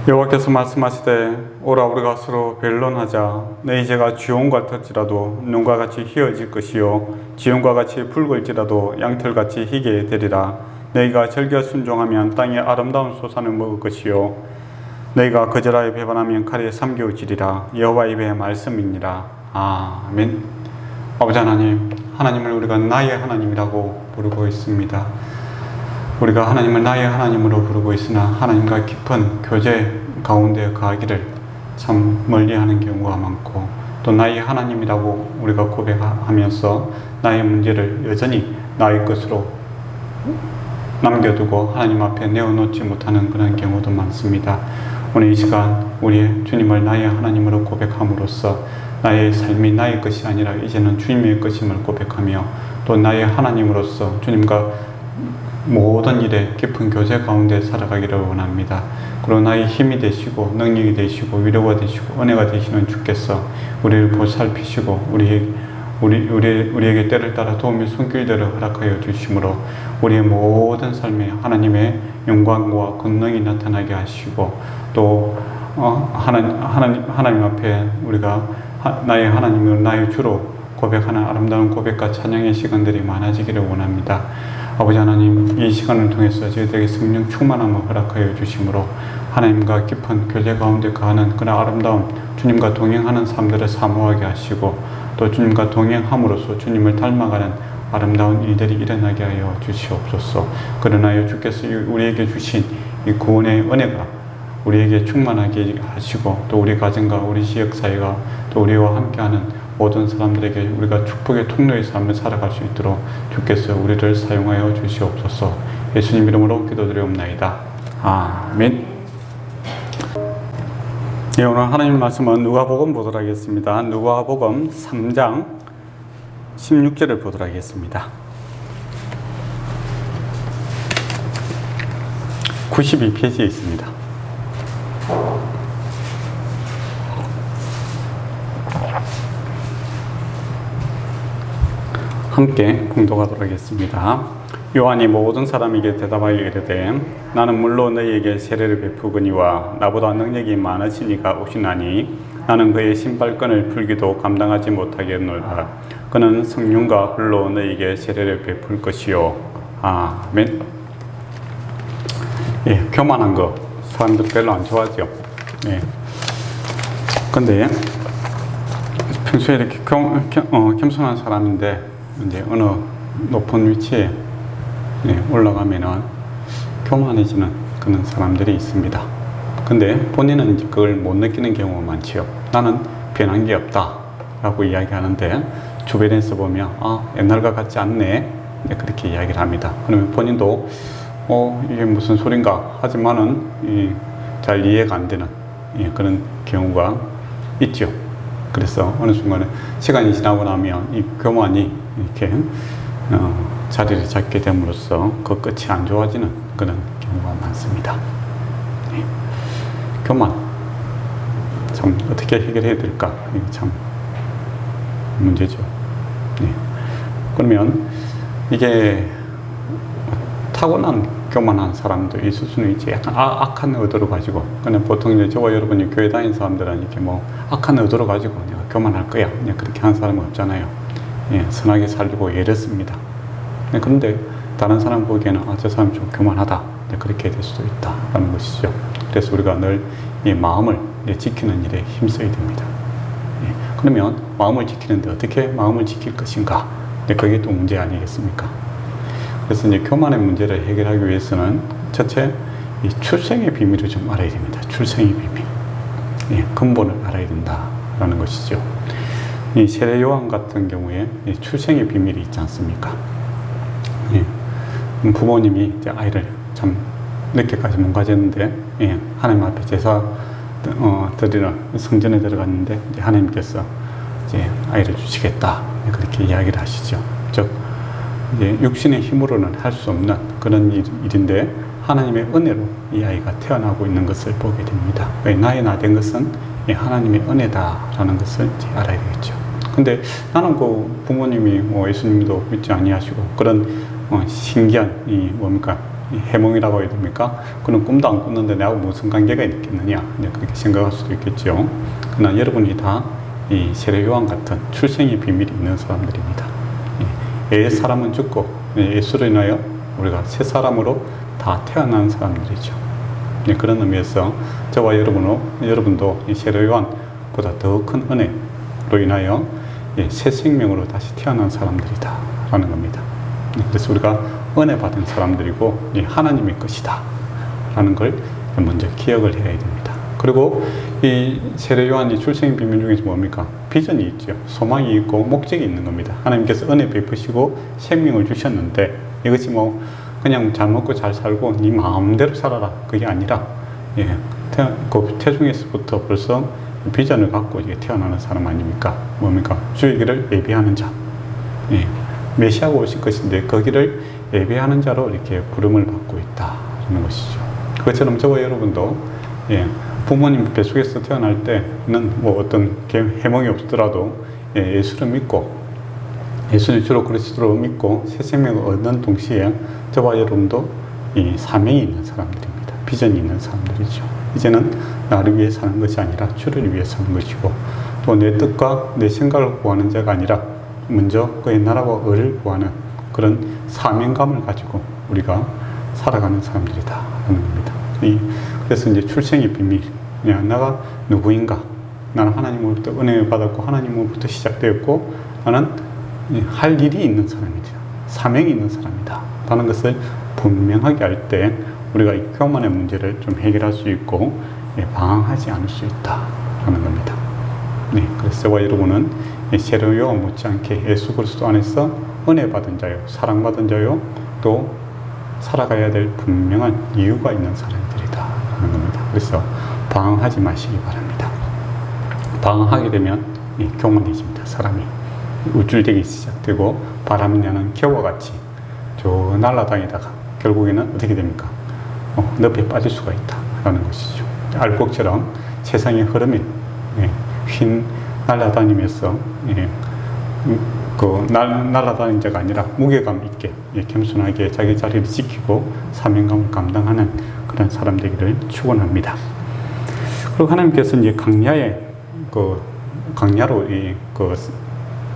여호와께서 말씀하시되 오라 우리가 서로 변론하자. 너희 죄가 지온과 같을지라도 눈과 같이 희어질 것이요 지온과 같이 붉을지라도 양털같이 희게 되리라. 너희가 절겨 순종하면 땅의 아름다운 소산을 먹을 것이요 너희가 거절하여 배반하면 칼에 삼겨지리라. 여호와 입의 말씀이니라. 아멘. 아버지 하나님, 하나님을 우리가 나의 하나님이라고 부르고 있습니다. 우리가 하나님을 나의 하나님으로 부르고 있으나 하나님과 깊은 교제 가운데 가기를 참 멀리하는 경우가 많고, 또 나의 하나님이라고 우리가 고백하면서 나의 문제를 여전히 나의 것으로 남겨두고 하나님 앞에 내어놓지 못하는 그런 경우도 많습니다. 오늘 이 시간 우리의 주님을 나의 하나님으로 고백함으로써 나의 삶이 나의 것이 아니라 이제는 주님의 것임을 고백하며, 또 나의 하나님으로서 주님과 모든 일에 깊은 교제 가운데 살아가기를 원합니다. 그리고 나의 힘이 되시고 능력이 되시고 위로가 되시고 은혜가 되시는 주께서 우리를 보살피시고 우리에게 때를 따라 도움의 손길들을 허락하여 주심으로 우리의 모든 삶에 하나님의 영광과 권능이 나타나게 하시고, 또 하나님 앞에 우리가 나의 하나님을 나의 주로 고백하는 아름다운 고백과 찬양의 시간들이 많아지기를 원합니다. 아버지 하나님, 이 시간을 통해서 저희들에게 성령 충만함을 허락하여 주심으로 하나님과 깊은 교제 가운데 가는 그런 아름다운 주님과 동행하는 삶들을 사모하게 하시고, 또 주님과 동행함으로써 주님을 닮아가는 아름다운 일들이 일어나게 하여 주시옵소서. 그러나 주께서 우리에게 주신 이 구원의 은혜가 우리에게 충만하게 하시고, 또 우리 가정과 우리 지역사회가 또 우리와 함께하는 모든 사람들에게 우리가 축복의 통로의 삶을 살아갈 수 있도록 주께서 우리를 사용하여 주시옵소서. 예수님 이름으로 기도드리옵나이다. 아멘. 네, 오늘 하나님 말씀은 누가복음 보도록 하겠습니다. 누가복음 3장 16절을 보도록 하겠습니다. 92페이지에 있습니다. 함께 봉독하도록 하겠습니다. 요한이 모든 사람에게 대답하여 이르되 나는 물론 너희에게 세례를 베푸거니와 나보다 능력이 많으시니가 오시나니 나는 그의 신발끈을 풀기도 감당하지 못하겠노라. 그는 성령과 불로 너희에게 세례를 베풀 것이요. 아멘. 예, 교만한 거 사람들 별로 안 좋아하죠. 예. 근데 평소에 이렇게 겸손한 사람인데 이제 어느 높은 위치에 올라가면은 교만해지는 그런 사람들이 있습니다. 근데 본인은 이제 그걸 못 느끼는 경우가 많지요. 나는 변한 게 없다 라고 이야기하는데 주변에서 보면 옛날과 같지 않네, 그렇게 이야기를 합니다. 그러면 본인도 이게 무슨 소린가 하지만은 잘 이해가 안 되는 그런 경우가 있죠. 그래서 어느 순간에 시간이 지나고 나면 이 교만이 이렇게 자리를 잡게 됨으로써 그 끝이 안 좋아지는 그런 경우가 많습니다. 네. 교만 참 어떻게 해결해야 될까? 이게 참 문제죠. 네. 그러면 이게 타고난 교만한 사람도 있을 수는 있지. 약간 악한 의도를 가지고. 그냥 보통 이제 저와 여러분이 교회 다니는 사람들은 이렇게 뭐 악한 의도를 가지고 내가 교만할 거야, 그냥 그렇게 하는 사람은 없잖아요. 예, 선하게 살려고 애렸습니다. 그런데 다른 사람 보기에는 저 사람 좀 교만하다, 그렇게 될 수도 있다라는 것이죠. 그래서 우리가 늘 이 마음을 지키는 일에 힘써야 됩니다. 예, 그러면 마음을 지키는데 어떻게 마음을 지킬 것인가? 그게 또 문제 아니겠습니까? 그래서 이제 교만의 문제를 해결하기 위해서는 첫째, 이 출생의 비밀을 좀 알아야 됩니다. 출생의 비밀. 예, 근본을 알아야 된다라는 것이죠. 이 세례 요한 같은 경우에 출생의 비밀이 있지 않습니까? 예, 부모님이 이제 아이를 참 늦게까지 못 가졌는데, 하나님 앞에 제사 드리러 성전에 들어갔는데 이제 하나님께서 이제 아이를 주시겠다, 그렇게 이야기를 하시죠. 즉 이제 육신의 힘으로는 할 수 없는 그런 일인데 하나님의 은혜로 이 아이가 태어나고 있는 것을 보게 됩니다. 나의 나된 것은 하나님의 은혜다라는 것을 이제 알아야 되겠죠. 근데 나는 그 부모님이 예수님도 믿지 아니하시고 그런 신기한 뭡니까 해몽이라고 해야 됩니까? 그런 꿈도 안 꿨는데 내하고 무슨 관계가 있겠느냐, 이제 그렇게 생각할 수도 있겠죠. 그러나 여러분이 다 이 세례 요한 같은 출생의 비밀이 있는 사람들입니다. 옛 사람은 죽고 예수로 인하여 우리가 새 사람으로 다 태어난 사람들이죠. 그런 의미에서 저와 여러분도 이 세례 요한보다 더 큰 은혜로 인하여 새 생명으로 다시 태어난 사람들이다 라는 겁니다. 그래서 우리가 은혜 받은 사람들이고 하나님의 것이다 라는 걸 먼저 기억을 해야 됩니다. 그리고 이 세례 요한이 출생의 비밀 중에서 뭡니까? 비전이 있죠. 소망이 있고 목적이 있는 겁니다. 하나님께서 은혜 베푸시고 생명을 주셨는데 이것이 뭐 그냥 잘 먹고 잘 살고 네 마음대로 살아라 그게 아니라 그 태중에서부터 벌써 비전을 갖고 이게 태어나는 사람 아닙니까? 뭡니까? 주의 길을 예비하는 자. 메시아가 오실 것인데 그 길을 예비하는 자로 이렇게 부름을 받고 있다는 것이죠. 그것처럼 저와 여러분도 부모님 뱃속에서 태어날 때는 뭐 어떤 해몽이 없더라도 예수를 믿고 예수를 주로 그리스도로 믿고 새 생명을 얻는 동시에 저와 여러분도 이 사명이 있는 사람들입니다. 비전이 있는 사람들이죠. 이제는 나를 위해 사는 것이 아니라 주를 위해 사는 것이고 또 내 뜻과 내 생각을 구하는 자가 아니라 먼저 그의 나라와 의를 구하는 그런 사명감을 가지고 우리가 살아가는 사람들이다 하는 겁니다. 그래서 이제 출생의 비밀, 내가 누구인가? 나는 하나님으로부터 은혜를 받았고 하나님으로부터 시작되었고 나는 할 일이 있는 사람이다. 사명이 있는 사람이다 라는 것을 분명하게 할 때 우리가 이 교만의 문제를 좀 해결할 수 있고 방황하지 않을 수 있다 라는 겁니다. 그래서 저와 여러분은 세례 요한 못지않게 예수 그리스도 안에서 은혜 받은 자요, 사랑받은 자요, 또 살아가야 될 분명한 이유가 있는 사람들이다 라는 겁니다. 그래서 방황하지 마시기 바랍니다. 방황하게 되면 교만해집니다. 사람이 우쭐대기 시작되고 바람이 나는 겨와 같이 저 날아다니다가 결국에는 어떻게 됩니까? 늪에 빠질 수가 있다 라는 것이죠. 알곡처럼 세상의 흐름에 휜 날아다니면서 날아다니는 자가 아니라 무게감 있게 겸손하게 자기 자리를 지키고 사명감을 감당하는 그런 사람 되기를 축원합니다. 그리고 하나님께서 이제 강야로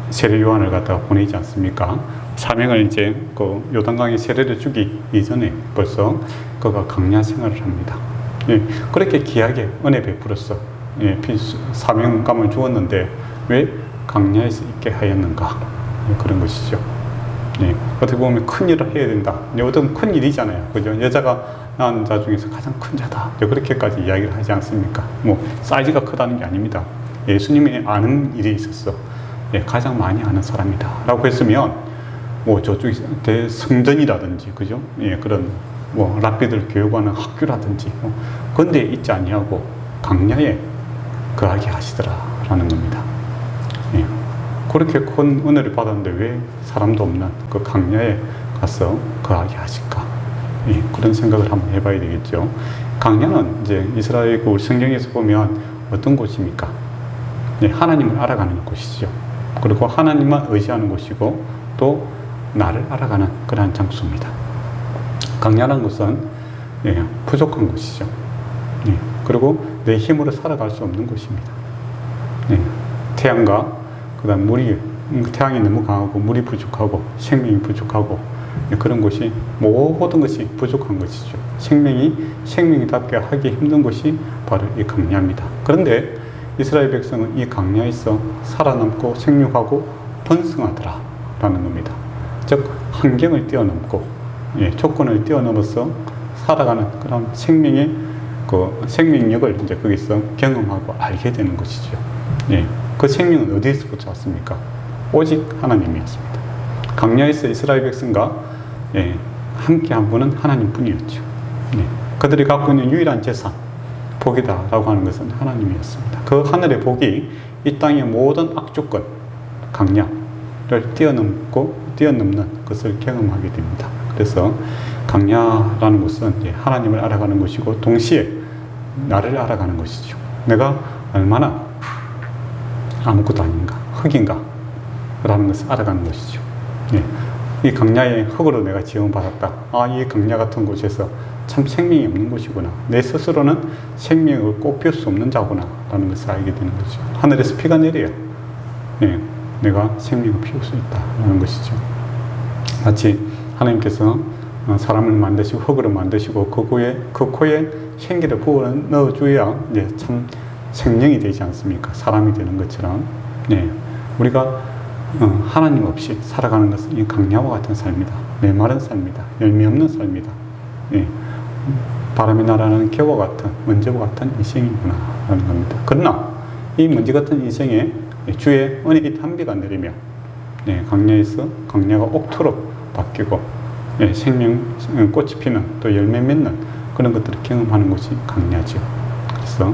세례 요한을 갖다가 보내지 않습니까? 사명을 이제 요단강에 세례를 주기 이전에 벌써 그가 강야 생활을 합니다. 그렇게 귀하게 은혜 베풀었어. 사명감을 주었는데 왜 강야에서 있게 하였는가? 그런 것이죠. 어떻게 보면 큰 일을 해야 된다. 어떤 큰 일이잖아요. 그죠? 여자가 낳은 자 중에서 가장 큰 자다. 그렇게까지 이야기를 하지 않습니까? 뭐, 사이즈가 크다는 게 아닙니다. 예수님이 아는 일이 있었어. 가장 많이 아는 사람이다. 라고 했으면, 뭐, 저쪽에 대성전이라든지, 그죠? 그런, 뭐, 랍비들 교육하는 학교라든지, 그런 데 있지 아니하고, 강야에 거하게 하시더라. 라는 겁니다. 그렇게 큰 은혜를 받았는데 왜 사람도 없는 그 강야에 가서 거하게 하실까? 그런 생각을 한번 해봐야 되겠죠. 강야는 이제 이스라엘 성경에서 보면 어떤 곳입니까? 하나님을 알아가는 곳이죠. 그리고 하나님만 의지하는 곳이고 또 나를 알아가는 그러한 장소입니다. 강야라는 것은 부족한 곳이죠. 그리고 내 힘으로 살아갈 수 없는 곳입니다. 태양과 그다음 태양이 너무 강하고 물이 부족하고 생명이 부족하고 그런 곳이 모든 것이 부족한 것이죠. 생명이답게 하기 힘든 곳이 바로 이 강야입니다. 그런데 이스라엘 백성은 이 강야에서 살아남고 생육하고 번성하더라 라는 겁니다. 즉 환경을 뛰어넘고 조건을 뛰어넘어서 살아가는 그런 생명의 생명력을 이제 거기서 경험하고 알게 되는 것이죠. 그 생명은 어디에서부터 왔습니까? 오직 하나님이었습니다. 강야에서 이스라엘 백성과 함께 한 분은 하나님뿐이었죠. 그들이 갖고 있는 유일한 재산, 복이다라고 하는 것은 하나님이었습니다. 그 하늘의 복이 이 땅의 모든 악조건, 강야를 뛰어넘는 것을 경험하게 됩니다. 그래서 강야라는 것은 하나님을 알아가는 것이고 동시에 나를 알아가는 것이죠. 내가 얼마나 아무것도 아닌가, 흙인가 라는 것을 알아가는 것이죠. 이 강야의 흙으로 내가 지원받았다. 아, 이 강야 같은 곳에서 참 생명이 없는 곳이구나. 내 스스로는 생명을 꽃피울 수 없는 자구나 라는 것을 알게 되는 거죠. 하늘에서 비가 내려요. 예, 내가 생명을 피울 수 있다라는 것이죠. 마치 하나님께서 사람을 만드시고 흙으로 만드시고 그 코에 생기를 부어 넣어줘야 이제 참 생명이 되지 않습니까? 사람이 되는 것처럼. 예, 우리가 하나님 없이 살아가는 것은 이 강야와 같은 삶이다. 메마른 삶이다. 열매 없는 삶이다. 예, 바람이 날아가는 겨와 같은 먼지와 같은 인생이구나 라는 겁니다. 그러나 이 먼지 같은 인생에 주의 은혜의 단비가 내리며 강야에서 강야가 옥토로 바뀌고 생명 꽃이 피는 또 열매 맺는 그런 것들을 경험하는 것이 강야죠. 그래서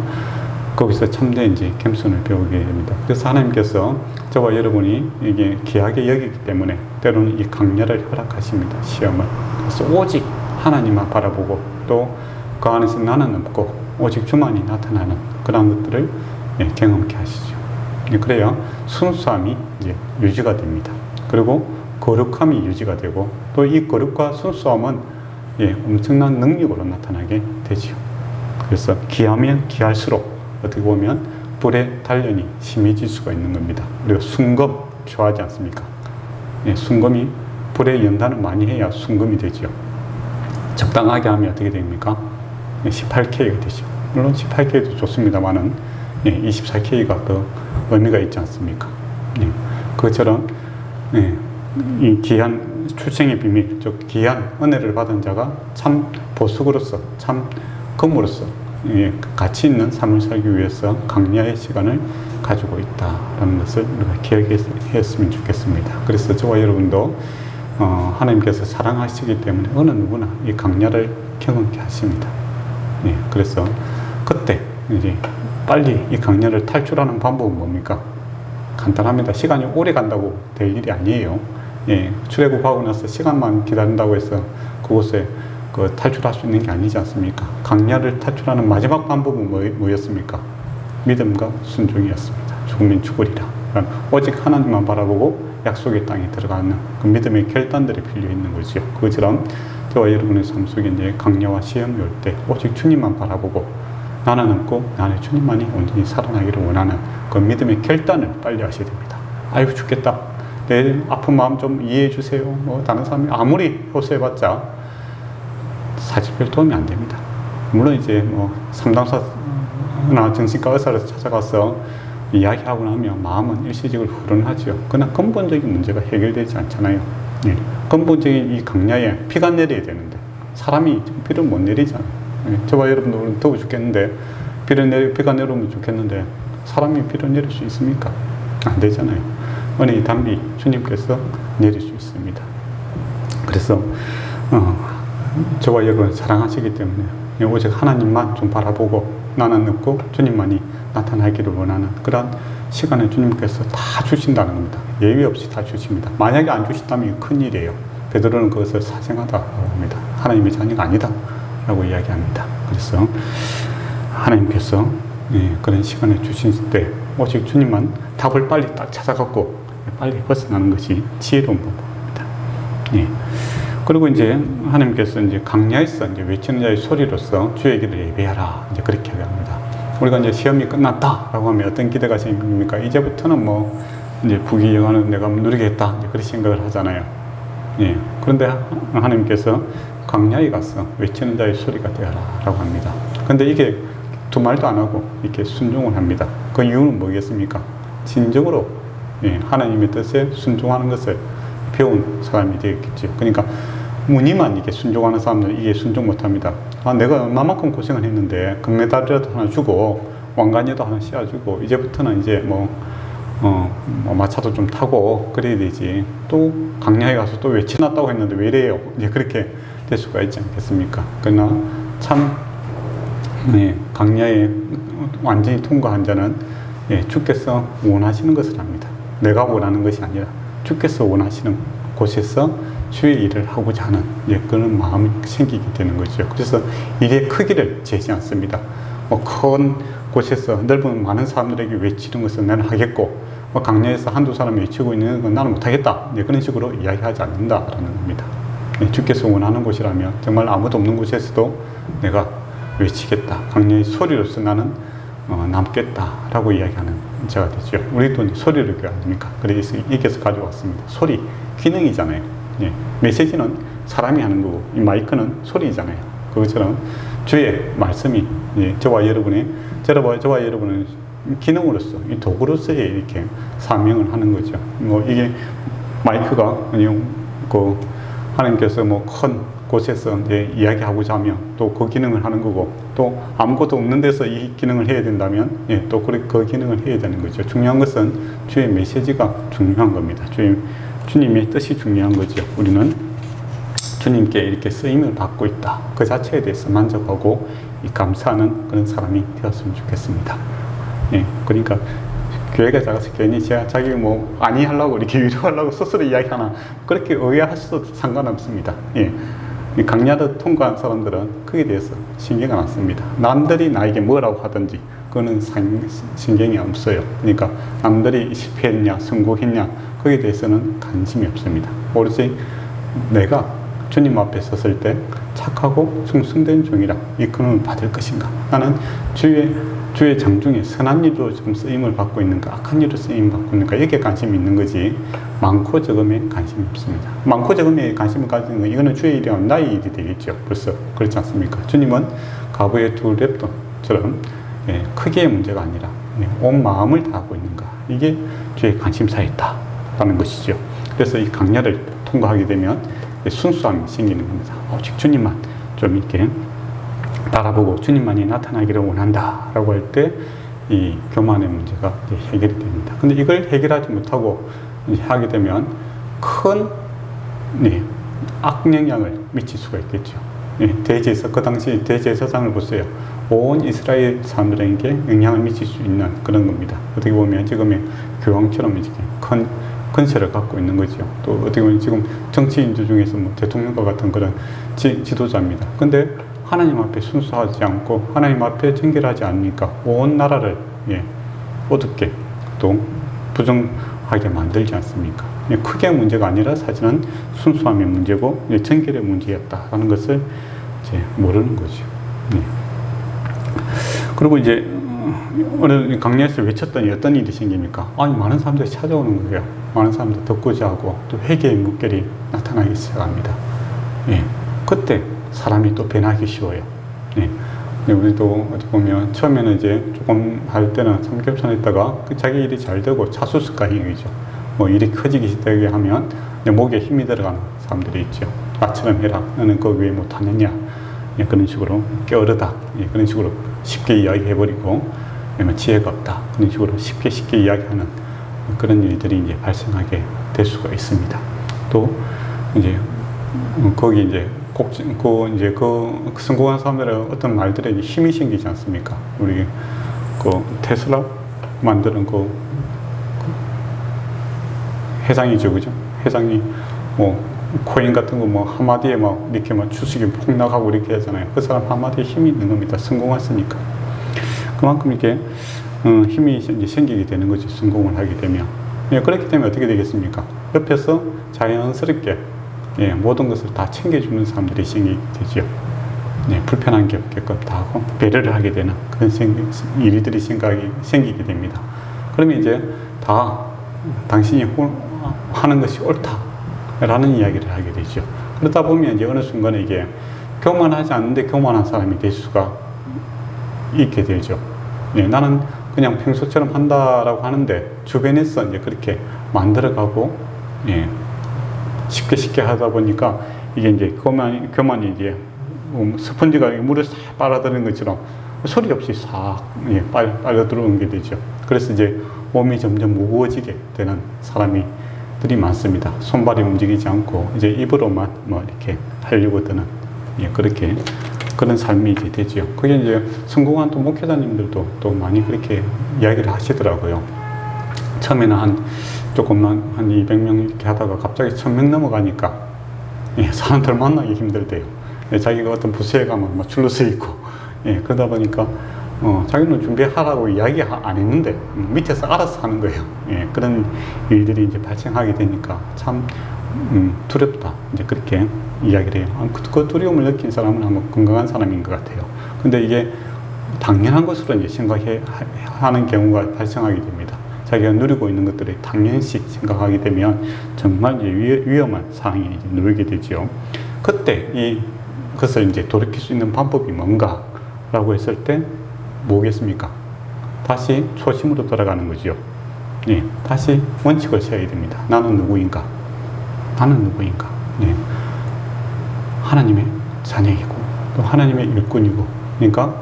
거기서 참된 이제 겸손을 배우게 됩니다. 그래서 하나님께서 저와 여러분이 이게 귀하게 여기기 때문에 때로는 이 강야를 허락하십니다. 시험을. 그래서 오직 하나님만 바라보고 또 그 안에서 나는 없고 오직 주만이 나타나는 그런 것들을 경험케 하시죠. 그래야 순수함이 이제 유지가 됩니다. 그리고 거룩함이 유지가 되고 또 이 거룩과 순수함은 엄청난 능력으로 나타나게 되죠. 그래서 귀하면 귀할수록 어떻게 보면 불의 단련이 심해질 수가 있는 겁니다. 우리가 순금 좋아하지 않습니까? 순금이 불의 연단을 많이 해야 순금이 되죠. 적당하게 하면 어떻게 됩니까? 18K가 되죠. 물론 18K도 좋습니다만은 24K가 더 의미가 있지 않습니까? 그것처럼 이 귀한 출생의 비밀, 즉 귀한 은혜를 받은 자가 참 보석으로서, 참 금으로서 가치 있는 삶을 살기 위해서 강야의 시간을 가지고 있다라는 것을 우리가 기억했으면 좋겠습니다. 그래서 저와 여러분도 하나님께서 사랑하시기 때문에 어느 누구나 이 강야를 경험케 하십니다. 그래서 그때 이제 빨리 이 강야를 탈출하는 방법은 뭡니까? 간단합니다. 시간이 오래 간다고 될 일이 아니에요. 출애굽하고 나서 시간만 기다린다고 해서 그곳에 탈출할 수 있는 게 아니지 않습니까? 강야를 탈출하는 마지막 방법은 뭐였습니까? 믿음과 순종이었습니다. 죽으면 죽으리라. 오직 하나님만 바라보고 약속의 땅에 들어가는 그 믿음의 결단들이 필요 있는 거죠. 그것처럼 저와 여러분의 삶 속에 이제 강야와 시험이 올 때 오직 주님만 바라보고 나는 없고 나는 주님만이 온전히 살아나기를 원하는 그 믿음의 결단을 빨리 하셔야 됩니다. 아이고 죽겠다. 내 아픈 마음 좀 이해해 주세요. 다른 사람이 아무리 호소해봤자 사실 별 도움이 안 됩니다. 물론 이제 상담사나 정신과 의사를 찾아가서 이야기하고 나면 마음은 일시적으로 후련하죠. 그러나 근본적인 문제가 해결되지 않잖아요. 근본적인 이 강야에 비가 내려야 되는데 사람이 비를 못 내리잖아요. 저와 여러분도 더워 죽겠는데 비가 내려오면 좋겠는데 사람이 비를 내릴 수 있습니까? 안 되잖아요. 은혜의 단비 주님께서 내릴 수 있습니다. 그래서 저와 여러분을 사랑하시기 때문에 오직 하나님만 좀 바라보고 나는 없고 주님만이 나타나기를 원하는 그런 시간을 주님께서 다 주신다는 겁니다. 예외 없이 다 주십니다. 만약에 안 주신다면 큰일이에요. 베드로는 그것을 사생하다고 합니다. 하나님의 자녀가 아니다 라고 이야기합니다. 그래서 하나님께서 그런 시간을 주실 때 오직 주님만 답을 빨리 딱 찾아갖고 빨리 벗어나는 것이 지혜로운 방법입니다. 그리고 이제 하나님께서 이제 강야에서 이제 외치는 자의 소리로서 주의 길을 예배하라 이제 그렇게 합니다. 우리가 이제 시험이 끝났다라고 하면 어떤 기대가 생깁니까? 이제부터는 이제 부귀영화는 내가 누리겠다 이제 그런 생각을 하잖아요. 그런데 하나님께서 강야에 가서 외치는 자의 소리가 되어라라고 합니다. 그런데 이게 두 말도 안 하고 이렇게 순종을 합니다. 그 이유는 뭐겠습니까? 진정으로 하나님의 뜻에 순종하는 것을 배운 사람이 되겠죠. 그러니까 무늬만 이게 순종하는 사람들은 이게 순종 못합니다. 내가 얼마만큼 고생을 했는데 금메달이라도 하나 주고 왕관이라도 하나 씌워주고 이제부터는 이제 마차도 좀 타고 그래야 되지. 또 강야에 가서 또 외쳐놨다고 했는데 왜 이래요? 이제 그렇게 될 수가 있지 않겠습니까? 그러나 참 강야에 완전히 통과한 자는 주께서 원하시는 것을 합니다. 내가 원하는 것이 아니라 주께서 원하시는 곳에서 주의 일을 하고자 하는 그런 마음이 생기게 되는 거죠. 그래서 일의 크기를 재지 않습니다. 큰 곳에서 넓은 많은 사람들에게 외치는 것을 나는 하겠고 뭐 강야에서 한두 사람이 외치고 있는 건 나는 못하겠다. 네, 그런 식으로 이야기하지 않는다라는 겁니다. 네, 주께서 원하는 곳이라면 정말 아무도 없는 곳에서도 내가 외치겠다. 강야의 소리로서 나는 남겠다라고 이야기하는 자가 되죠. 우리도 이제 소리를 교회 아닙니까? 그래서 이겨서 가져왔습니다. 소리, 기능이잖아요. 예, 메시지는 사람이 하는 거고, 이 마이크는 소리잖아요. 그것처럼 주의 말씀이 저와 여러분의 기능으로서, 이 도구로서의 이렇게 사명을 하는 거죠. 뭐 이게 마이크가 그 하나님께서 뭐 큰 곳에서 이제 이야기하고자 하면 또 그 기능을 하는 거고, 또 아무것도 없는 데서 이 기능을 해야 된다면 또 그 기능을 해야 되는 거죠. 중요한 것은 주의 메시지가 중요한 겁니다. 주님의 뜻이 중요한 거죠. 우리는 주님께 이렇게 쓰임을 받고 있다. 그 자체에 대해서 만족하고 감사하는 그런 사람이 되었으면 좋겠습니다. 예, 그러니까 교회가 작아서 괜히 자기 뭐 아니 하려고 이렇게 위로하려고 스스로 이야기하나 그렇게 의아하셔도 상관없습니다. 예. 이 강야를 통과한 사람들은 거기에 대해서 신경 안 씁니다. 남들이 나에게 뭐라고 하든지 그거는 신경이 없어요. 그러니까 남들이 실패했냐 성공했냐 거기에 대해서는 관심이 없습니다. 오로지 내가 주님 앞에 섰을 때 착하고 충성된 종이라 이끌음을 받을 것인가. 나는 주의 장중에 선한 일로 좀 쓰임을 받고 있는가, 악한 일로 쓰임을 받고 있는가, 여기에 관심이 있는 거지, 많고 적음에 관심이 없습니다. 많고 적음에 관심을 가지는 건 이거는 주의 일이 아니라 나의 일이 되겠죠. 벌써 그렇지 않습니까? 주님은 가부의 두 랩돈처럼 크기의 문제가 아니라 온 마음을 다하고 있는가, 이게 주의 관심사에 있다라는 것이죠. 그래서 이 강야를 통과하게 되면 순수함이 생기는 겁니다. 오직 주님만 좀 이렇게 바라보고 주님만이 나타나기를 원한다 라고 할 때 이 교만의 문제가 해결이 됩니다. 근데 이걸 해결하지 못하고 하게 되면 큰 악영향을 미칠 수가 있겠죠. 대제사, 그 당시 대제사장을 보세요. 온 이스라엘 사람들에게 영향을 미칠 수 있는 그런 겁니다. 어떻게 보면 지금의 교황처럼 이렇게 큰 근세를 갖고 있는 거죠. 또 어떻게 보면 지금 정치인들 중에서 뭐 대통령과 같은 그런 지도자입니다. 근데 하나님 앞에 순수하지 않고 하나님 앞에 정결하지 않으니까 온 나라를 어둡게 또 부정하게 만들지 않습니까? 크게 문제가 아니라 사실은 순수함의 문제고 정결의 문제였다라는 것을 이제 모르는 거죠. 그리고 이제 어느 강야에서 외쳤더니 어떤 일이 생깁니까? 아니, 많은 사람들이 찾아오는 거예요. 많은 사람들이 듣고자 하고 또 회개의 물결이 나타나기 시작합니다. 그때 사람이 또 변하기 쉬워요. 우리도 어떻게 보면 처음에는 이제 조금 할 때는 삼겹살 했다가 자기 일이 잘 되고 자수습가행위죠. 뭐 일이 커지기 시작하게 하면 목에 힘이 들어가는 사람들이 있죠. 나처럼 해라. 너는 그 왜 못하느냐. 그런 식으로 게으르다. 그런 식으로 쉽게 이야기해버리고 지혜가 없다. 그런 식으로 쉽게 이야기하는 그런 일들이 이제 발생하게 될 수가 있습니다. 또 이제 거기 이제 그 성공한 사람들의 어떤 말들에 힘이 생기지 않습니까? 우리 테슬라 만드는 회장이죠, 그죠? 회장이 코인 같은 거 한마디에 이렇게 주식이 폭락하고 이렇게 하잖아요. 그 사람 한마디에 힘이 있는 겁니다. 성공했으니까. 그만큼 이렇게 힘이 이제 생기게 되는 거죠. 성공을 하게 되면. 그렇기 때문에 어떻게 되겠습니까? 옆에서 자연스럽게 모든 것을 다 챙겨주는 사람들이 생기게 되죠. 불편한 게 없게끔 다 하고 배려를 하게 되는 그런 일들이 생기게 됩니다. 그러면 이제 다 당신이 하는 것이 옳다라는 이야기를 하게 되죠. 그러다 보면 이제 어느 순간에 이게 교만하지 않는데 교만한 사람이 될 수가 있게 되죠. 나는 그냥 평소처럼 한다라고 하는데 주변에서 이제 그렇게 만들어가고 쉽게 하다 보니까 이게 이제 교만이 이제 스펀지가 물을 싹 빨아들이는 것처럼 소리 없이 싹 빨려 들어오게 되죠. 그래서 이제 몸이 점점 무거워지게 되는 사람들이 많습니다. 손발이 움직이지 않고 이제 입으로만 이렇게 하려고 드는 그런 삶이 이제 되죠. 그게 이제 성공한 또 목회자님들도 또 많이 그렇게 이야기를 하시더라고요. 처음에는 조금만 한 200명 이렇게 하다가 갑자기 1000명 넘어가니까 사람들 만나기 힘들대요. 자기가 어떤 부서에 가면 줄로 서 있고 그러다 보니까 자기는 준비하라고 이야기 안 했는데 밑에서 알아서 하는 거예요. 예, 그런 일들이 이제 발생하게 되니까 참 두렵다. 이제 그렇게 이야기를 해요. 그 두려움을 느낀 사람은 아마 건강한 사람인 것 같아요. 근데 이게 당연한 것으로 이제 생각하는 경우가 발생하게 됩니다. 자기가 누리고 있는 것들을 당연시 생각하게 되면 정말 이제 위험한 상황에 이제 놓이게 되죠. 그때 그것을 이제 돌이킬 수 있는 방법이 뭔가라고 했을 때 뭐겠습니까? 다시 초심으로 돌아가는 거죠. 예, 다시 원칙을 세워야 됩니다. 나는 누구인가? 나는 누구인가? 예, 하나님의 자녀이고 또 하나님의 일꾼이고, 그러니까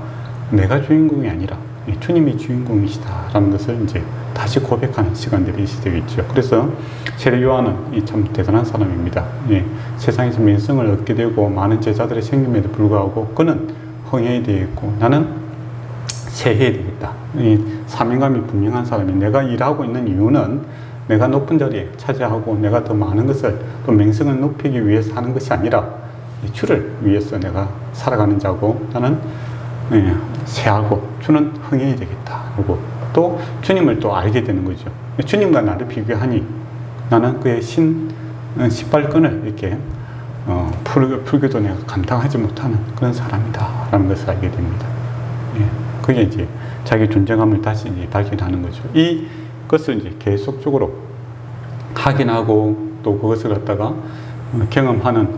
내가 주인공이 아니라 주님이 주인공이시다라는 것을 이제 다시 고백하는 시간들이 있어야 되겠죠. 그래서 세례 요한은 참 대단한 사람입니다. 예, 세상에서 명성을 얻게 되고 많은 제자들이 생김에도 불구하고 그는 흥해야 되겠고 나는 세해야 되겠다. 이 사명감이 분명한 사람이, 내가 일하고 있는 이유는 내가 높은 자리에 차지하고 내가 더 많은 것을, 또 명성을 높이기 위해서 하는 것이 아니라 주를 위해서 내가 살아가는 자고, 나는 세하고 주는 흥해야 되겠다. 그리고 또 주님을 또 알게 되는 거죠. 주님과 나를 비교하니 나는 그의 신발끈을 이렇게 풀기도 내가 감당하지 못하는 그런 사람이다 라는 것을 알게 됩니다. 예, 그게 이제 자기 존재감을 다시 이제 발견하는 거죠. 이것을 이제 계속적으로 확인하고 또 그것을 갖다가 경험하는,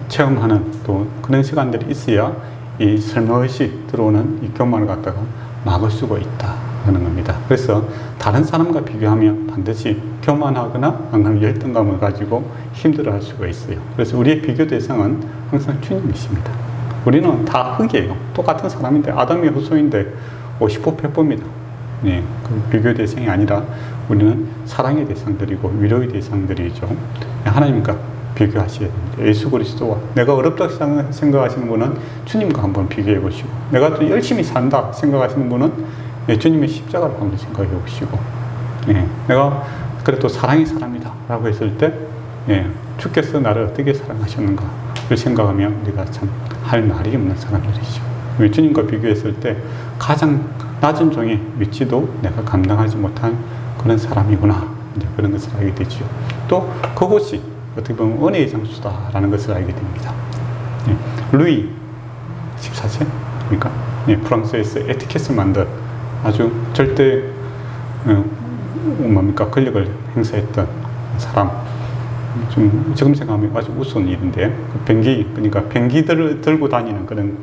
체험하는 또 그런 시간들이 있어야 이 설머시 들어오는 이 교만을 갖다가 막을 수가 있다는 겁니다. 그래서 다른 사람과 비교하면 반드시 교만하거나 안 그러면 열등감을 가지고 힘들어할 수가 있어요. 그래서 우리의 비교 대상은 항상 주님이십니다. 우리는 다 흙이에요. 똑같은 사람인데, 아담의 후손인데 50호 100호입니다. 예, 그 비교 대상이 아니라 우리는 사랑의 대상들이고 위로의 대상들이죠. 하나님과 비교하셔야 됩니다. 예수 그리스도와, 내가 어렵다고 생각하시는 분은 주님과 한번 비교해 보시고, 내가 또 열심히 산다 생각하시는 분은 주님의 십자가를 한번 생각해 보시고, 내가 그래도 사랑의 사람이다 라고 했을 때 주께서 나를 어떻게 사랑하셨는가를 생각하면 우리가 참 할 말이 없는 사람들이죠. 주님과 비교했을 때 가장 낮은 종의 위치도 내가 감당하지 못한 그런 사람이구나, 이제 그런 것을 알게 되죠. 또 그곳이 어떻게 보면 은혜의 장소다라는 것을 알게 됩니다. 루이 14세입니까? 프랑스에서 에티켓을 만든 아주 절대 권력을 행사했던 사람. 좀 지금 생각하면 아주 우스운 일인데, 그러니까 병기들을 들고 다니는 그런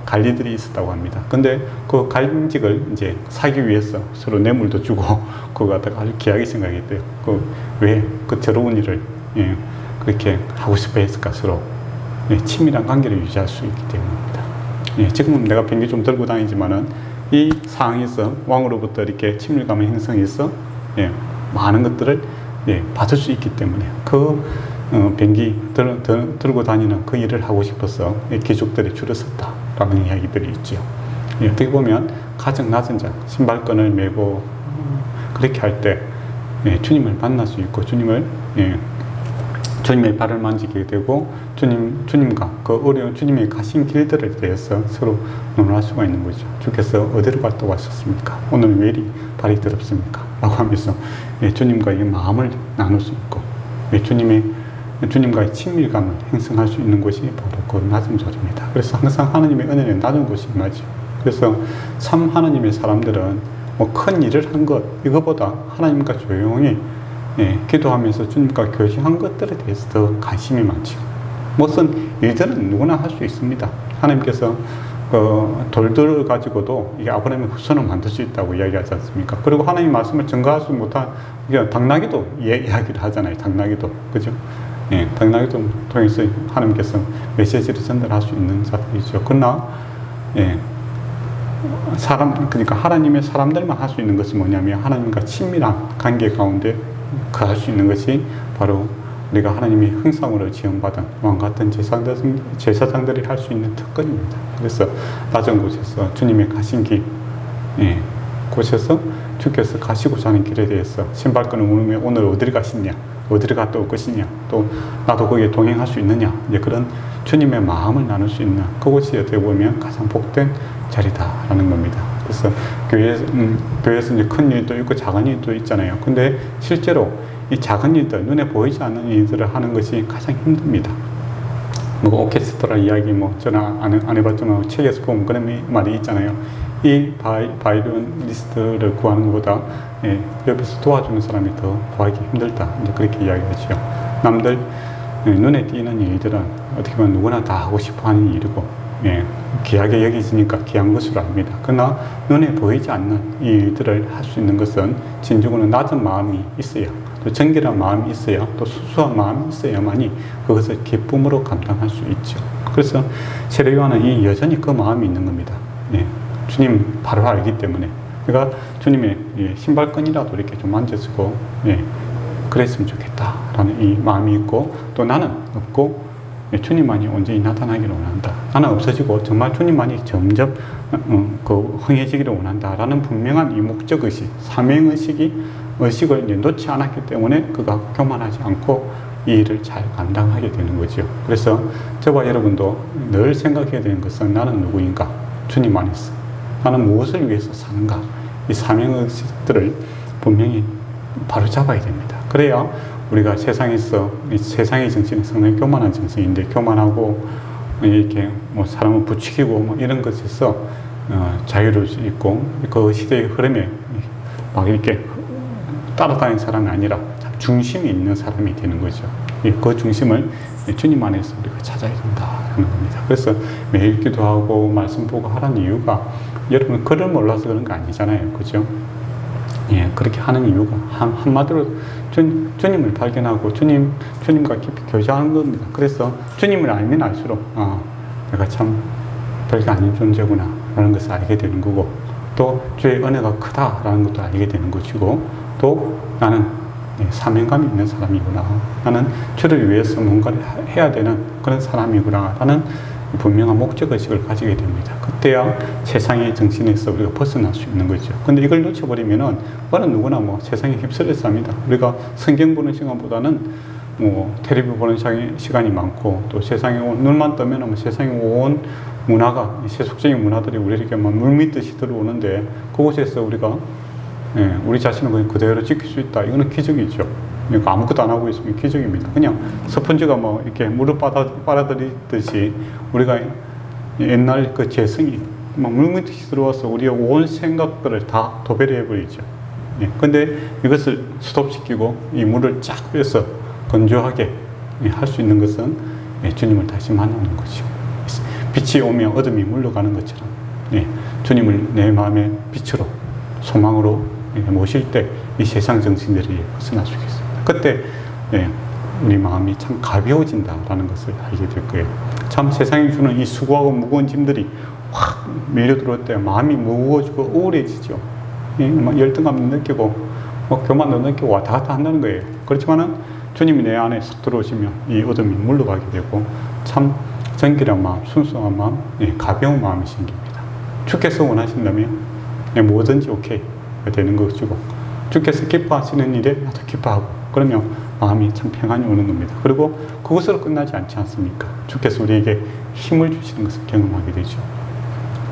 관리들이 있었다고 합니다. 근데 그 관직을 이제 사기 위해서 서로 뇌물도 주고 그거 갖다가 아주 귀하게 생각했대요. 왜 그 더러운 일을 그렇게 하고 싶어 했을까? 서로 친밀한 관계를 유지할 수 있기 때문입니다. 지금은 내가 병기 좀 들고 다니지만은 이 상황에서 왕으로부터 이렇게 친밀감을 형성해서 많은 것들을 받을 수 있기 때문에 그 병기 들고 다니는 그 일을 하고 싶어서 귀족들이 줄을 섰다라는 이야기들이 있죠. 어떻게 보면 가장 낮은 자, 신발끈을 메고 그렇게 할 때 주님을 만날 수 있고, 주님의 발을 만지게 되고, 주님과 그 어려운 주님의 가신 길들에 대해서 서로 논할 수가 있는 거죠. 주께서 어디로 갔다 하셨습니까? 오늘 왜 이리 발이 더럽습니까? 라고 하면서 주님과의 마음을 나눌 수 있고, 주님과의 친밀감을 형성할 수 있는 곳이 바로 그 낮은 자리입니다. 그래서 항상 하나님의 은혜는 낮은 곳이 임하죠. 그래서 참 하나님의 사람들은 큰 일을 한 것, 이거보다 하나님과 조용히 기도하면서 주님과 교제한 것들에 대해서 더 관심이 많죠. 무슨 일들은 누구나 할 수 있습니다. 하나님께서 돌들을 가지고도 이게 아브라함의 후손을 만들 수 있다고 이야기하지 않습니까? 그리고 하나님 말씀을 증거할 수 못한 당나귀도 이야기를 하잖아요. 당나귀도, 그죠? 당나귀도 통해서 하나님께서 메시지를 전달할 수 있는 자들이죠. 그러나 그러니까 하나님의 사람들만 할 수 있는 것이 뭐냐면, 하나님과 친밀한 관계 가운데 할 수 있는 것이 바로 우리가 하나님의 형상으로 지음받은 왕 같은 제사장들이 할 수 있는 특권입니다. 그래서 낮은 곳에서 주님의 가신 길, 곳에서 주께서 가시고자 하는 길에 대해서 신발끈을 물으면 오늘 어디를 가시냐, 어디를 갔다 올 것이냐, 또 나도 거기에 동행할 수 있느냐, 이제 그런 주님의 마음을 나눌 수 있는 그곳이 어떻게 보면 가장 복된 자리다라는 겁니다. 그래서 교회에서 이제 큰 일도 있고 작은 일도 있잖아요. 근데 실제로 이 작은 일들, 눈에 보이지 않는 일들을 하는 것이 가장 힘듭니다. 뭐 오케스트라 이야기 뭐 저는 안 해봤지만 책에서 보면 그런 말이 있잖아요. 이 바이올리니스트를 구하는 것보다 옆에서 도와주는 사람이 더 구하기 힘들다. 이제 그렇게 이야기하죠. 남들 눈에 띄는 일들은 어떻게 보면 누구나 다 하고 싶어 하는 일이고, 귀하게 여기지니까 귀한 것으로 압니다. 그러나 눈에 보이지 않는 이 일들을 할 수 있는 것은 진정으로 낮은 마음이 있어야, 또 정결한 마음이 있어야, 또 수수한 마음이 있어야만이 그것을 기쁨으로 감당할 수 있죠. 그래서 세례 요한은 이 여전히 그 마음이 있는 겁니다. 주님 바로 알기 때문에. 그러니까 주님의 신발끈이라도 이렇게 좀 만져주고, 그랬으면 좋겠다라는 이 마음이 있고, 또 나는 없고, 주님만이 온전히 나타나기를 원한다. 나는 없어지고 정말 주님만이 점점 흥해지기를 원한다라는 분명한 이 목적의식, 사명의식을 이제 놓지 않았기 때문에 그가 교만하지 않고 이 일을 잘 감당하게 되는 거죠. 그래서 저와 여러분도 늘 생각해야 되는 것은 나는 누구인가? 주님 안에서. 나는 무엇을 위해서 사는가? 이 사명의식들을 분명히 바로 잡아야 됩니다. 그래야 우리가 세상에서, 세상의 정신은 상당히 교만한 정신인데, 교만하고 이렇게 뭐 사람을 부추기고 뭐 이런 것에서 자유로울 수 있고, 그 시대의 흐름에 막 이렇게 따라다니는 사람이 아니라 중심이 있는 사람이 되는 거죠. 그 중심을 주님 안에서 우리가 찾아야 된다는 겁니다. 그래서 매일 기도하고 말씀 보고 하라는 이유가, 여러분 글을 몰라서 그런 거 아니잖아요. 그죠? 그렇게 하는 이유가 한마디로 주님을 발견하고 주님과 깊이 교제하는 겁니다. 그래서 주님을 알면 알수록 내가 참 별게 아닌 존재구나 라는 것을 알게 되는 거고, 또 주의 은혜가 크다라는 것도 알게 되는 것이고, 또 나는 사명감이 있는 사람이구나, 나는 주를 위해서 뭔가를 해야 되는 그런 사람이구나 라는 분명한 목적의식을 가지게 됩니다. 그때야 세상의 정신에서 우리가 벗어날 수 있는 거죠. 근데 이걸 놓쳐버리면은 어느 누구나 뭐 세상에 휩쓸려서 합니다. 우리가 성경 보는 시간보다는 뭐 텔레비 보는 시간이 많고, 또 세상에 눈만 뜨면 뭐 세상에 온 문화가, 세속적인 문화들이 우리에게 막 물밀듯이 들어오는데, 그곳에서 우리가 우리 자신을 그냥 그대로 지킬 수 있다. 이거는 기적이죠. 그러니까 아무것도 안 하고 있으면 기적입니다. 그냥 스펀지가 뭐 이렇게 물을 빨아들이듯이 우리가 옛날 그 재성이 막 물밀듯이 들어와서 우리의 온 생각들을 다 도배를 해버리죠. 근데 이것을 스톱시키고 이 물을 쫙 빼서 건조하게 할 수 있는 것은 주님을 다시 만나는 거죠. 빛이 오면 어둠이 물러가는 것처럼 주님을 내 마음의 빛으로, 소망으로 모실 때 이 세상 정신들이 벗어날 수 있습니다. 그때 우리 마음이 참 가벼워진다라는 것을 알게 될 거예요. 참 세상이 주는 이 수고하고 무거운 짐들이 확 밀려 들어올 때 마음이 무거워지고 우울해지죠. 막 열등감도 느끼고 교만도 느끼고 왔다 갔다 한다는 거예요. 그렇지만은 주님이 내 안에 싹 들어오시면 이 어둠이 물러가게 되고, 참 정결한 마음, 순수한 마음, 가벼운 마음이 생깁니다. 주께서 원하신다면 뭐든지 오케이 되는 것이고, 주께서 기뻐하시는 일에 나도 기뻐하고, 그러면 마음이 참 평안이 오는 겁니다. 그리고 그것으로 끝나지 않지 않습니까? 주께서 우리에게 힘을 주시는 것을 경험하게 되죠.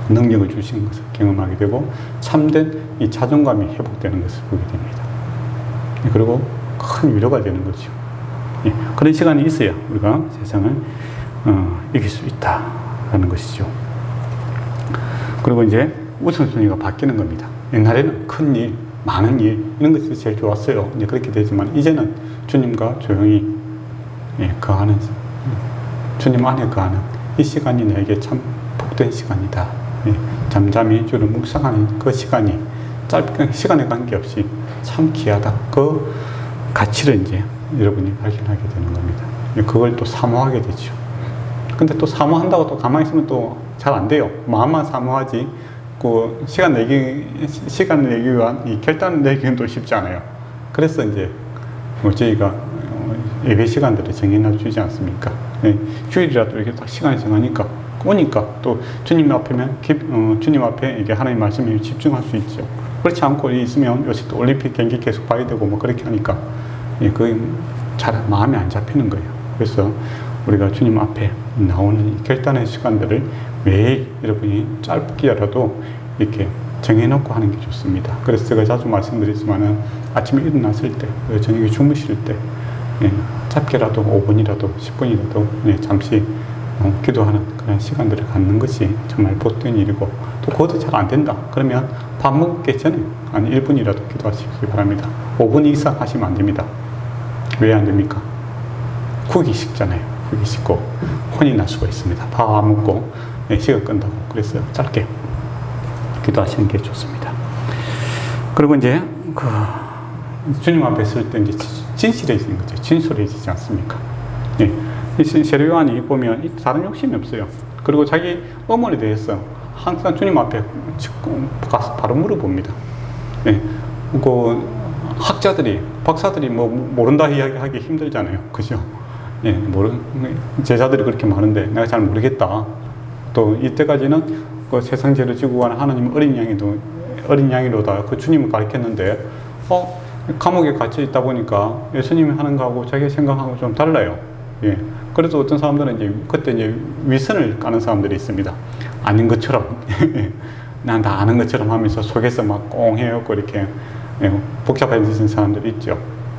능력을 주시는 것을 경험하게 되고, 참된 이 자존감이 회복되는 것을 보게 됩니다. 그리고 큰 위로가 되는 거죠. 그런 시간이 있어야 우리가 세상을 이길 수 있다라는 것이죠. 그리고 이제 우선순위가 바뀌는 겁니다. 옛날에는 큰 일, 많은 일, 이런 것이 제일 좋았어요. 이제 그렇게 되지만, 이제는 주님과 조용히 거하는, 주님 안에 거하는 이 시간이 나에게 참 복된 시간이다. 잠잠히 주를 묵상하는 그 시간이 짧게, 시간에 관계없이 참 귀하다. 그 가치를 이제 여러분이 발견하게 되는 겁니다. 그걸 또 사모하게 되죠. 근데 또 사모한다고 또 가만히 있으면 또 잘 안 돼요. 마음만 사모하지, 그 시간을 내기 위한 이 결단을 내기는 또 쉽지 않아요. 그래서 이제 저희가 예배 시간들을 정해놔 주지 않습니까? 주일이라도 이렇게 딱 시간을 정하니까 오니까 또 주님 앞에면 주님 앞에 이게 하나님 말씀에 집중할 수 있죠. 그렇지 않고 있으면 요새 또 올림픽 경기 계속 봐야 되고 뭐 그렇게 하니까 그게 잘 마음에 안 잡히는 거예요. 그래서 우리가 주님 앞에 나오는 결단의 시간들을 매일 여러분이 짧게라도 이렇게 정해놓고 하는 게 좋습니다. 그래서 제가 자주 말씀드리지만은 아침에 일어났을 때, 저녁에 주무실 때, 예, 짧게라도 5분이라도 10분이라도 예, 잠시 기도하는 그런 시간들을 갖는 것이 정말 복된 일이고, 또 그것도 잘 안 된다 그러면 밥 먹기 전에 한 1분이라도 기도하시기 바랍니다. 5분 이상 하시면 안 됩니다. 왜 안 됩니까? 국이 식잖아요. 국이 식고 혼이 날 수가 있습니다. 밥 안 먹고 예, 식을 끈다고. 그래서 짧게 기도하시는 게 좋습니다. 그리고 이제 주님 앞에 있을 때 이제 진실해지는 거죠. 진솔해지지 않습니까? 예. 세례 요한이 보면 다른 욕심이 없어요. 그리고 자기 어머니에 대해서 항상 주님 앞에 가서 바로 물어봅니다. 예. 학자들이, 박사들이 모른다 이야기하기 힘들잖아요. 그죠? 예, 제자들이 그렇게 많은데 내가 잘 모르겠다. 또 이때까지는 세상 죄를 지고 가는 하나님 어린 양이로다 그 주님을 가르쳤는데, 감옥에 갇혀 있다 보니까 예수님이 하는 거하고 자기 생각하고 좀 달라요. 예. 그래서 어떤 사람들은 이제 그때 이제 위선을 까는 사람들이 있습니다. 아닌 것처럼. 난 다 아는 것처럼 하면서 속에서 막 꽁해갖고 이렇게 복잡해지는 사람들이 있죠.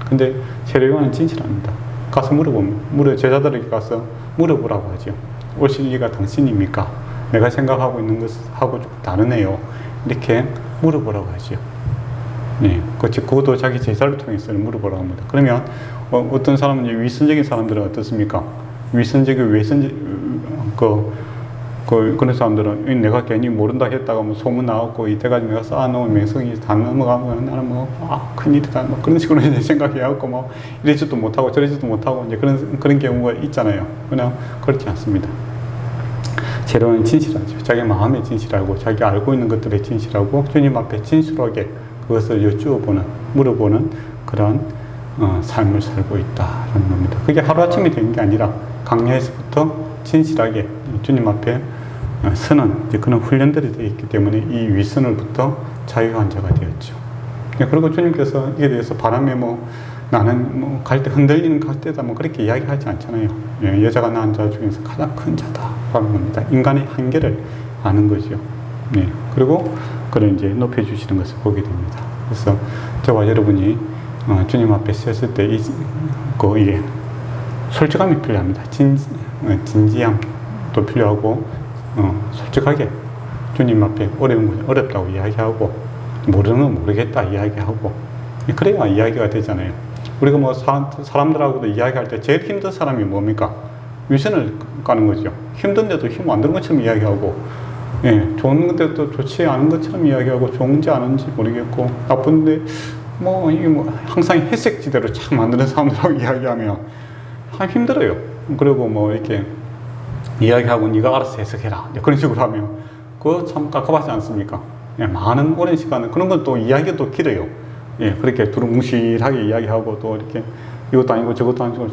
근데 세례 요한은 진실합니다. 가서 제자들에게 가서 물어보라고 하죠. 올 시기가 당신입니까? 내가 생각하고 있는 것하고 좀 다르네요. 이렇게 물어보라고 하죠. 네, 그것도 자기 제자를 통해서 물어보라고 합니다. 그러면 어떤 사람은 이제 위선적인 사람들은 어떻습니까? 그런 사람들은 내가 괜히 모른다 했다가 소문 나왔고 이때까지 내가 쌓아놓은 명성이 다 넘어가면 나는 큰일이다 그런 식으로 이제 생각해갖고 이러지도 못하고 저러지도 못하고 이제 그런 경우가 있잖아요. 그냥 그렇지 않습니다. 제로는 진실하죠. 자기 마음에 진실하고 자기 알고 있는 것들에 진실하고 주님 앞에 진실하게 그것을 물어보는 그런 삶을 살고 있다라는 겁니다. 그게 하루아침에 되는 게 아니라 강야에서부터 진실하게 주님 앞에 서는 그런 훈련들이 되어 있기 때문에 이 위선으로부터 자유한 자가 되었죠. 그리고 주님께서 이에 대해서 바람에 나는 갈 때 흔들리는 갈대다 그렇게 이야기하지 않잖아요. 여자가 낳은 자 중에서 가장 큰 자다 라는 겁니다. 인간의 한계를 아는 거죠. 그리고 그걸 이제 높여주시는 것을 보게 됩니다. 그래서 저와 여러분이 주님 앞에 섰을 때 이게 솔직함이 필요합니다. 진지함도 필요하고 솔직하게 주님 앞에 어려운 건 어렵다고 이야기하고 모르는 건 모르겠다 이야기하고 그래야 이야기가 되잖아요. 우리가 사람들하고도 이야기할 때 제일 힘든 사람이 뭡니까? 위선을 까는 거죠. 힘든데도 힘 안 드는 것처럼 이야기하고 좋은 건데도 좋지 않은 것처럼 이야기하고 좋은지 아닌지 모르겠고 나쁜데 항상 회색지대로 착 만드는 사람들하고 이야기하면 힘들어요. 그리고 이렇게 이야기하고 네가 알아서 해석해라 그런 식으로 하면 그거 참 깝깝하지 않습니까? 많은 오랜 시간은 그런 건 또 이야기가 또 길어요. 그렇게 두루뭉실하게 이야기하고 또 이렇게 이것도 아니고 저것도 아니고